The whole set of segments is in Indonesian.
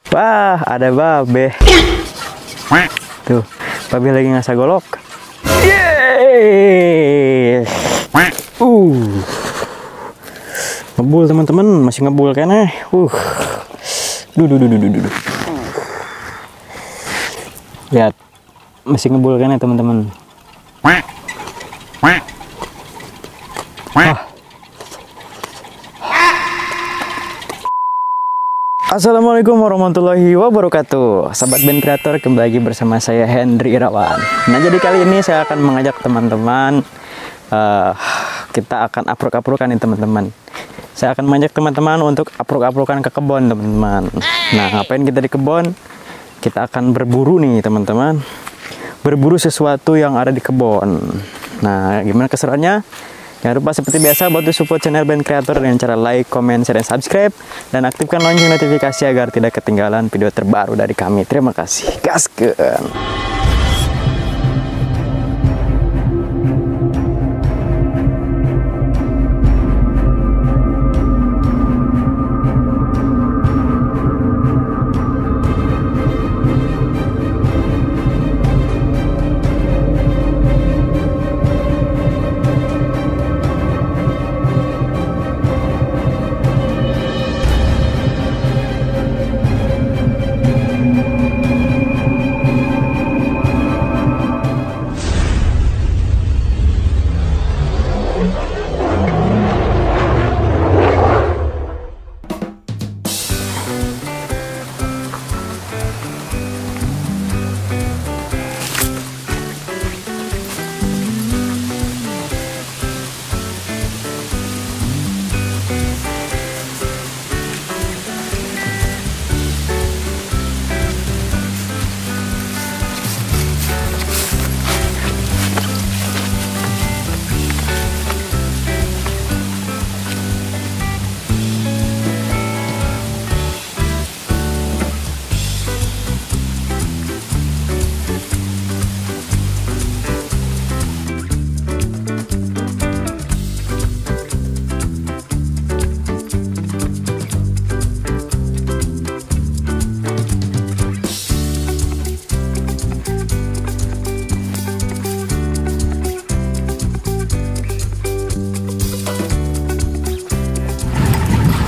Wah, ada babe. Tuh, babe lagi ngasah golok. Yeay. Ngebul teman-teman, masih ngebul kan eh. Duh. Lihat, masih ngebul kan ya teman-teman. Assalamualaikum warahmatullahi wabarakatuh. Sahabat band kreator, kembali lagi bersama saya Hendry Irawan. Nah, jadi kali ini saya akan mengajak teman-teman, kita akan aprok-aprokan nih teman-teman. Saya akan mengajak teman-teman untuk aprok-aprokan ke kebun teman-teman. Nah, ngapain kita di kebun? Kita akan berburu nih teman-teman. Berburu sesuatu yang ada di kebun. Nah, gimana keseruannya? Jangan lupa seperti biasa bantu support channel band kreator dengan cara like, comment, share, dan subscribe. Dan aktifkan lonceng notifikasi agar tidak ketinggalan video terbaru dari kami. Terima kasih. Gaskeun.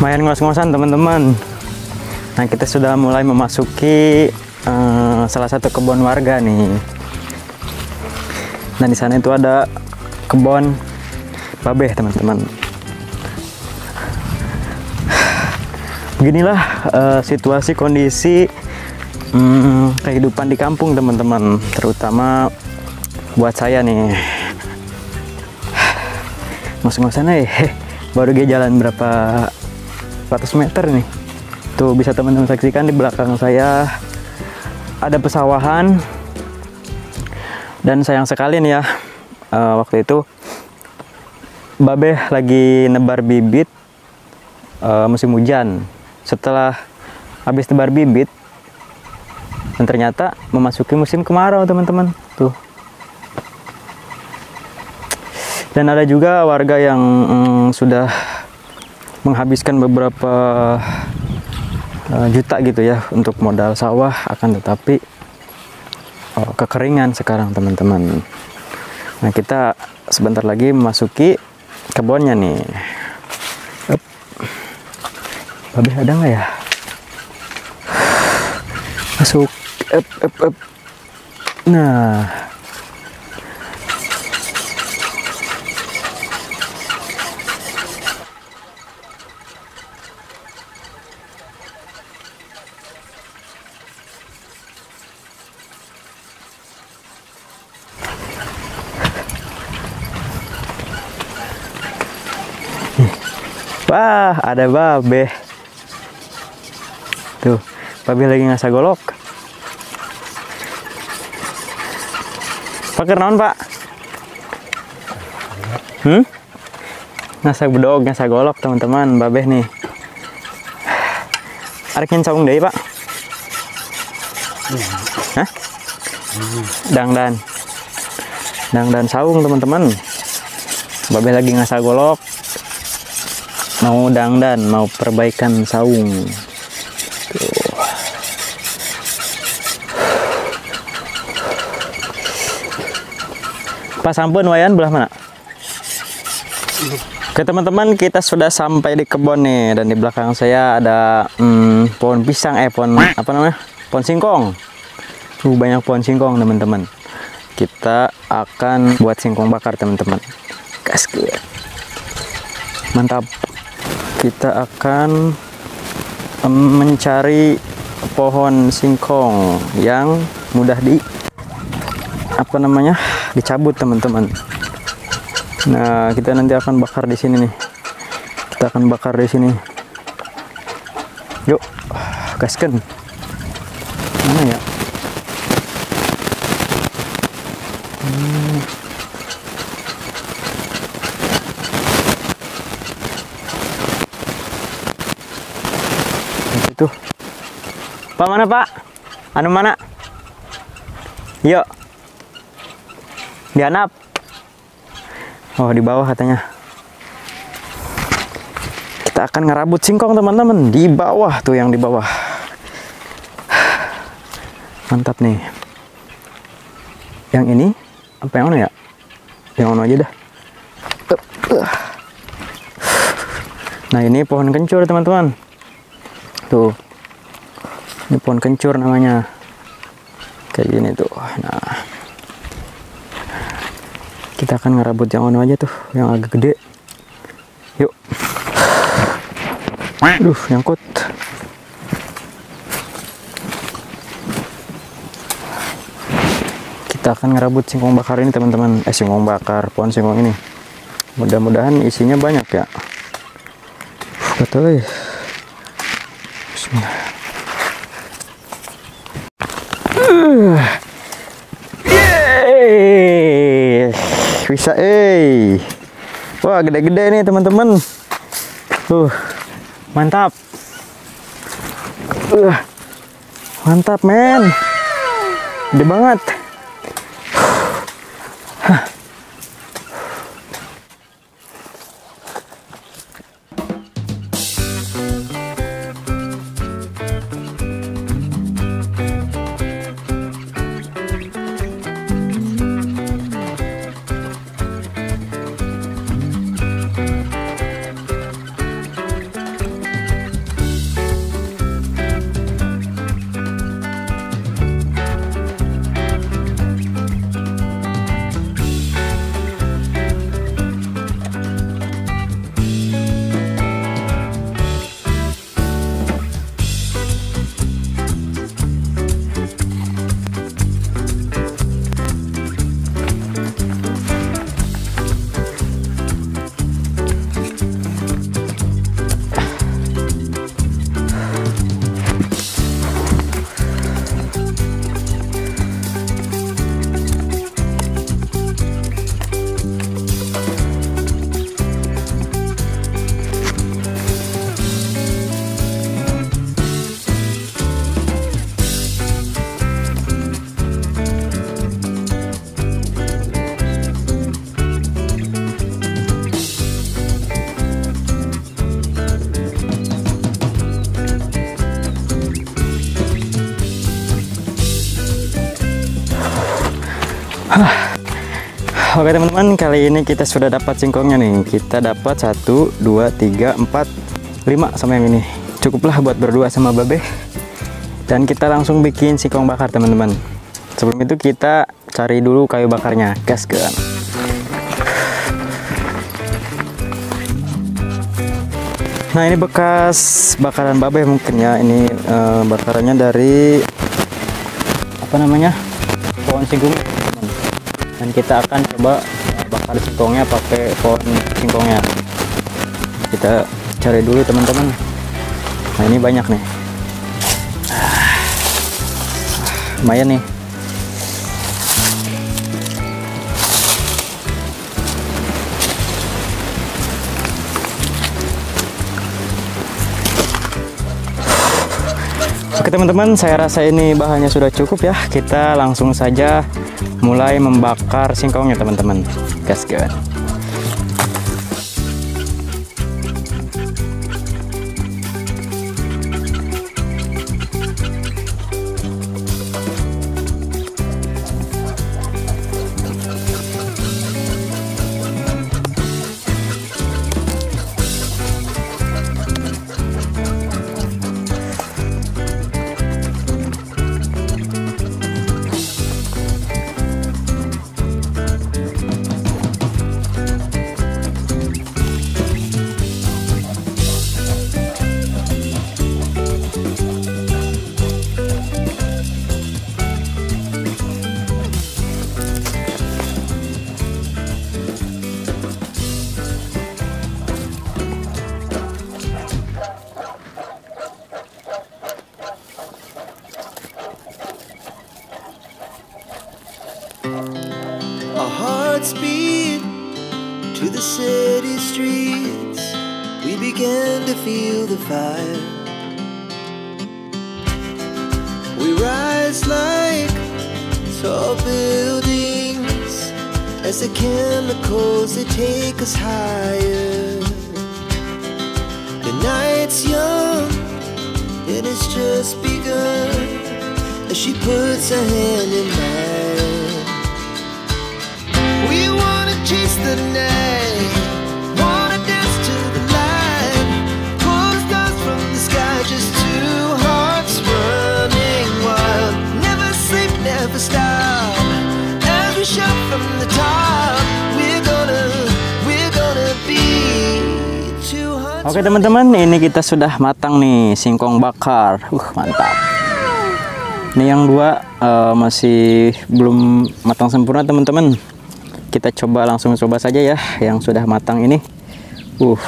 Lumayan ngos-ngosan teman-teman. Nah, kita sudah mulai memasuki salah satu kebun warga nih. Dan di sana itu ada kebun babe teman-teman. Beginilah situasi kondisi kehidupan di kampung teman-teman, terutama buat saya nih. Ngos-ngosan baru dia jalan berapa 100 meter nih. Tuh bisa teman-teman saksikan di belakang saya ada pesawahan. Dan sayang sekali nih ya, waktu itu babe lagi nebar bibit musim hujan. Setelah habis nebar bibit, dan ternyata memasuki musim kemarau teman-teman. Tuh. Dan ada juga warga yang sudah menghabiskan beberapa juta gitu ya untuk modal sawah, akan tetapi kekeringan sekarang teman-teman. Nah, kita sebentar lagi memasuki kebunnya nih. Babe ada nggak ya? Masuk. Nah, wah, ada babe. Tuh, babe lagi ngasah golok. Pakai naon, Pak? Ngasah bedog, ngasah golok, teman-teman, babe nih. Arekin saung deui, Pak? Hah? Dangdan saung, teman-teman. Babe lagi ngasah golok. Mau dangdan, mau perbaikan saung. Tuh. Pas sampun wayan belah mana? Oke teman-teman, kita sudah sampai di kebun nih, dan di belakang saya ada pohon pisang, pohon apa namanya? Pohon singkong. Banyak pohon singkong teman-teman. Kita akan buat singkong bakar teman-teman. Gaskeun. Mantap. Kita akan mencari pohon singkong yang mudah dicabut teman-teman. Nah, kita nanti akan bakar di sini nih. Kita akan bakar di sini. Yuk, gaskeun. Mana ya? Itu. Pak mana, Pak? Anu mana? Yuk. Dianap. Oh, di bawah katanya. Kita akan ngerabut singkong teman-teman, di bawah tuh, yang di bawah. Mantap nih. Yang ini apa yang mana ya? Yang mana aja dah. Nah, ini pohon kencur teman-teman. Tuh. Ini pohon kencur namanya. Kayak gini tuh. Nah, kita akan ngerabut yang mana aja tuh, yang agak gede. Yuk. Aduh, nyangkut. Kita akan ngerabut singkong bakar ini teman-teman. Singkong bakar, pohon singkong ini. Mudah-mudahan isinya banyak ya. Betul. Bismillah. Bisa, wah gede-gede nih teman-teman. Mantap. Mantap men, gede banget. Oke teman-teman, kali ini kita sudah dapat singkongnya nih. Kita dapat 1, 2, 3, 4, 5 sama yang ini. Cukuplah buat berdua sama Babe. Dan kita langsung bikin singkong bakar teman-teman. Sebelum itu kita cari dulu kayu bakarnya. Gaskeun. Nah, ini bekas bakaran Babe mungkin ya. Ini bakarannya dari apa namanya? Pohon singkong. Dan kita akan coba bakar singkongnya pakai pohon singkongnya. Kita cari dulu teman-teman. Nah, ini banyak nih. Lumayan nih. Oke teman-teman, saya rasa ini bahannya sudah cukup ya. Kita langsung saja mulai membakar singkongnya teman-teman. Gaskeun. Our hearts beat to the city streets. We began to feel the fire. We rise like tall buildings as the chemicals, they take us higher. The night's young and it's just begun as she puts her hand in mine. We wanna chase the night, wanna dance to the light, pull the stars from the sky, just two hearts running wild. Never sleep, never stop, as we shout from the top. We're gonna be two hearts. Oke teman-teman, ini kita sudah matang nih singkong bakar. Mantap. Ini yang dua masih belum matang sempurna teman-teman. Kita coba langsung coba saja ya yang sudah matang ini. Tuh.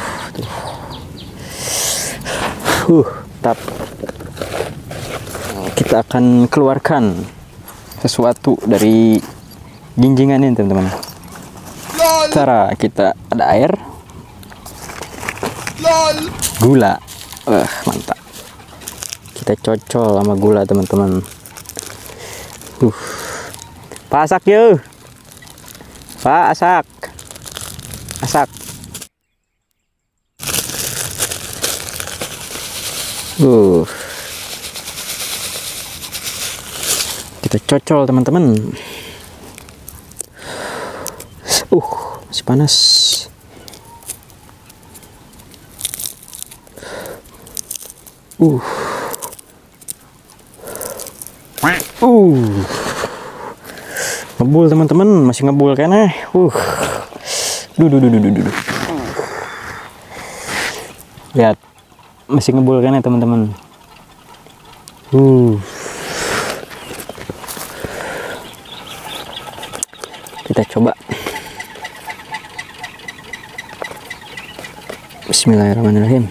Tap. Kita akan keluarkan sesuatu dari ginjingan ini teman-teman. Cara kita ada air, gula, mantap. Kita cocol sama gula teman-teman. Pasak yuk. Pak, asak. Kita cocol teman-teman. Masih panas. Ngebul teman-teman, masih ngebul kayaknya. Lihat, masih ngebul kayaknya teman-teman. Kita coba. Bismillahirrahmanirrahim.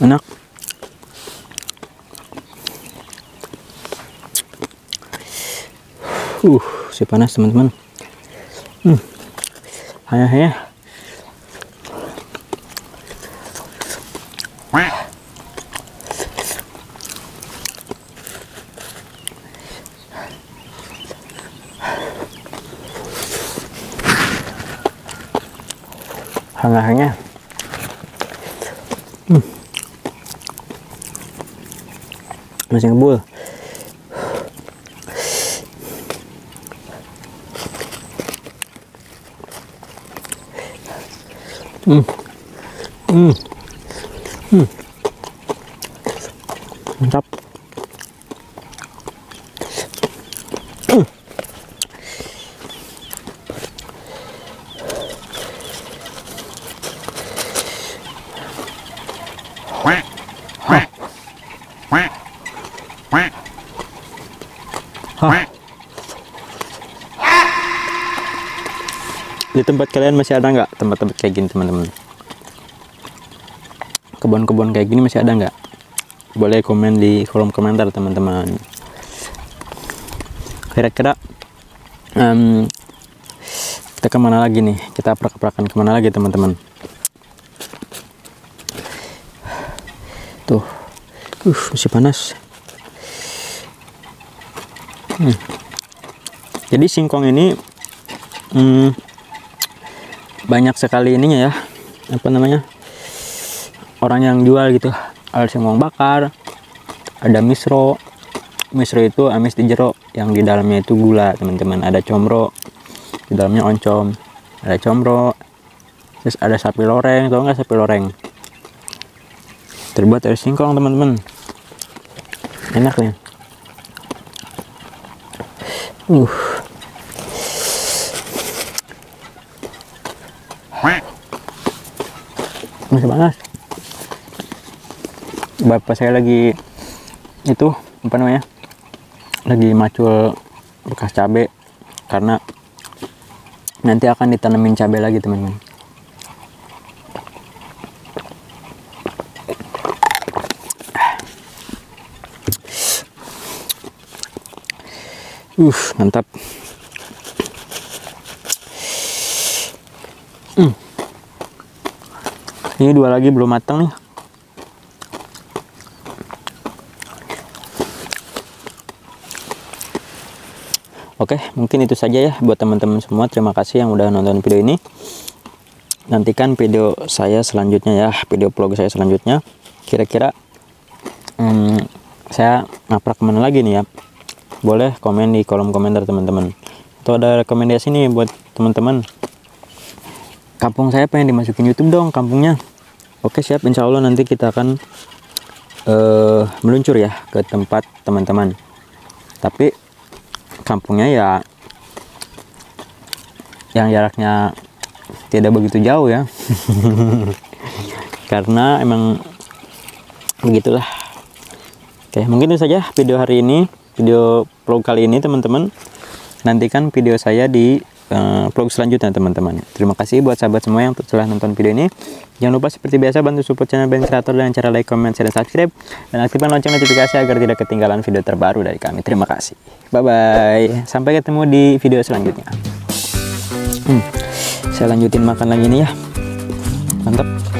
Enak. Si panas teman-teman. Hanya. Hanya. Masih ngebul. Mantap. Di tempat kalian masih ada nggak tempat-tempat kayak gini teman-teman? Kebun-kebun kayak gini masih ada nggak? Boleh komen di kolom komentar teman-teman. Kira-kira kita kemana lagi nih? Kita prak-prakan kemana lagi teman-teman? Tuh, masih panas. Jadi singkong ini banyak sekali ininya ya, apa namanya, orang yang jual gitu. Ada singkong bakar, ada misro itu amis di jero, yang di dalamnya itu gula teman-teman. Ada comro, di dalamnya oncom. Ada comro, terus ada sapi loreng. Tahu nggak sapi loreng? Terbuat dari singkong teman-teman. Enak nih. Masih panas. Bapak saya lagi itu apa namanya, lagi macul bekas cabai karena nanti akan ditanemin cabai lagi teman-teman. Mantap. Ini 2 lagi belum matang nih. Oke, mungkin itu saja ya buat teman-teman semua. Terima kasih yang udah nonton video ini. Nantikan video saya selanjutnya ya, video vlog saya selanjutnya. Kira-kira saya ngaprak kemana lagi nih ya? Boleh komen di kolom komentar teman-teman. Atau ada rekomendasi nih buat teman-teman. Kampung saya pengen dimasukin YouTube dong kampungnya. Oke siap, insya Allah nanti kita akan meluncur ya ke tempat teman-teman. Tapi kampungnya ya yang jaraknya tidak begitu jauh ya. Karena emang begitulah. Oke, mungkin itu saja video hari ini, video vlog kali ini teman-teman. Nantikan video saya di vlog selanjutnya teman-teman. Terima kasih buat sahabat semua yang telah nonton video ini. Jangan lupa seperti biasa bantu support channel Ben Kreator dengan cara like, comment, share, dan subscribe. Dan aktifkan lonceng notifikasi agar tidak ketinggalan video terbaru dari kami. Terima kasih. Bye-bye. Sampai ketemu di video selanjutnya. Saya lanjutin makan lagi nih ya. Mantap.